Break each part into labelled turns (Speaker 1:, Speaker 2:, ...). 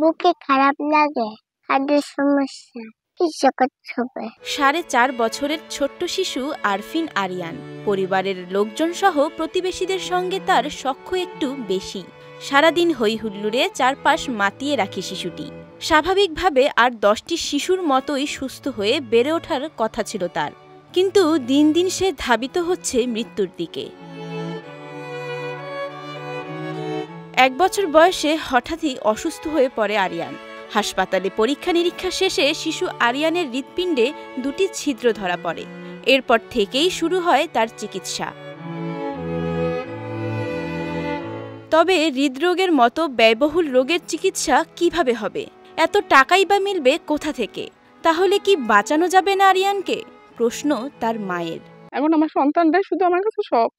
Speaker 1: বুকে খারাপ লাগে, হার্টের সমস্যা, কিছু করতে হবে।
Speaker 2: 4.5 বছরের ছোট্ট শিশু আরফিন আরিয়ান। পরিবারের লোকজন সহ প্রতিবেশীদের সঙ্গে তার সখ্য একটু বেশি। সারাদিন হই হুল্লোড়ে চারপাশ মাতিয়ে রাখে শিশুটি। স্বাভাবিকভাবে আর 10টি শিশুর মতোই সুস্থ হয়ে বেড়ে ওঠার কথা ছিল তার, কিন্তু দিন দিন সে ধাবিত হচ্ছে মৃত্যুর দিকে। 1 বছর বয়সে হঠাৎই অসুস্থ হয়ে পড়ে আরিয়ান। হাসপাতালে পরীক্ষা নিরীক্ষা শেষে শিশু আরিয়ানের হৃৎপিণ্ডে 2টি ছিদ্র ধরা পড়ে। এরপর থেকেই শুরু হয় তার চিকিৎসা। তবে হৃদরোগের মতো ব্যয়বহুল রোগের চিকিৎসা কিভাবে হবে? এত টাকাই বা মিলবে কোথা থেকে? তাহলে কি বাঁচানো যাবে না আরিয়ানকে? প্রশ্ন তার মায়ের।
Speaker 3: এখন আমার সন্তানটাই শুধু আমার কাছে সব।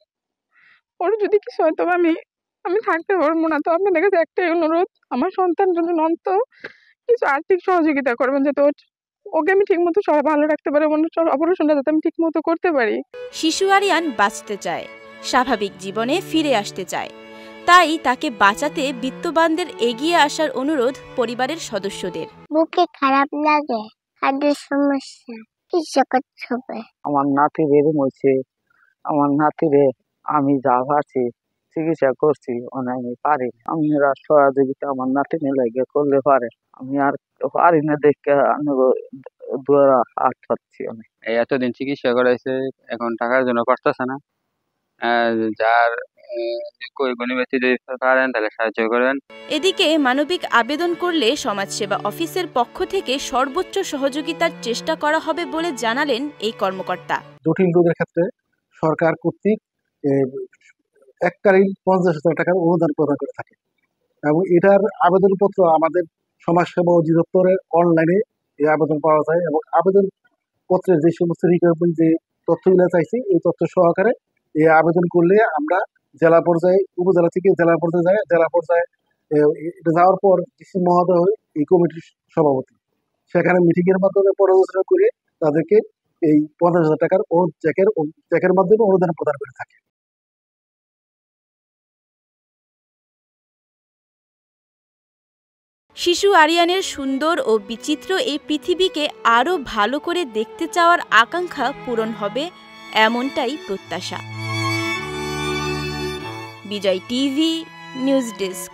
Speaker 3: ওর যদি কিছু হয় তবে আমি থাকতে পারবো না। তো আপনাদের কাছে একটাই অনুরোধ, আমার সন্তানের জন্য অন্তত কিছু আর্থিক সহযোগিতা করবেন, যাতে ওকে আমি ঠিক মতো ভালো রাখতে পারি, অপারেশনটা যাতে আমি ঠিক মতো করতে পারি।
Speaker 2: শিশু আরিয়ান বাঁচতে চায়, স্বাভাবিক জীবনে ফিরে আসতে চায়। তাই তাকে বাঁচাতে বিত্তবানদের এগিয়ে আসার অনুরোধ পরিবারের সদস্যদের।
Speaker 1: বুকে খারাপ লাগে, হার্টের সমস্যা, কিছু করতে হবে।
Speaker 4: আমার নাতি বেরম হয়েছে, আমার নাতিরে আমি যা ভাবছি চিকিৎসা করছি, আমি পারি। আপনারা সহযোগিতা আমার নাতি লাগে করলে পারে। আমি আর পারি না দেখে দুয়ারা হাত পাচ্ছি। আমি
Speaker 5: এতদিন চিকিৎসা করাইছে, এখন টাকার জন্য পারতেছে না। যার পারেন তাহলে সাহায্য করেন।
Speaker 2: এদিকে মানবিক আবেদন করলে সমাজসেবা অফিসের পক্ষ থেকে সর্বোচ্চ সহযোগিতার চেষ্টা করা হবে বলে জানালেন এই কর্মকর্তা।
Speaker 6: জটিল রোগের ক্ষেত্রে সরকার কর্তৃক এককালীন 50,000 টাকার অনুদান প্রদান করে থাকে এবং এটার আবেদনপত্র আমাদের সমাজসেবা অধিদপ্তরের অনলাইনে এই আবেদন পাওয়া যায় এবং আবেদন পত্রের যে সমস্ত রিকোয়ারমেন্ট যে তথ্যগুলো চাইছি এই তথ্য সহকারে এই আবেদন করলে আমরা জেলা পর্যায়ে, উপজেলা থেকে জেলা পর্যায়ে যায়, জেলা পর্যায়ে এটা যাওয়ার পর ডিসি মহোদয় এই কমিটির সভাপতি, সেখানে মিটিং এর মাধ্যমে পর্যালোচনা করে তাদেরকে এই 50,000 টাকার চেকের মাধ্যমে অনুদান প্রদান করে থাকে।
Speaker 2: শিশু আরিয়ানের সুন্দর ও বিচিত্র এই পৃথিবীকে আরও ভালো করে দেখতে চাওয়ার আকাঙ্ক্ষা পূরণ হবে, এমনটাই প্রত্যাশা। বিজয় টিভি নিউজ ডেস্ক।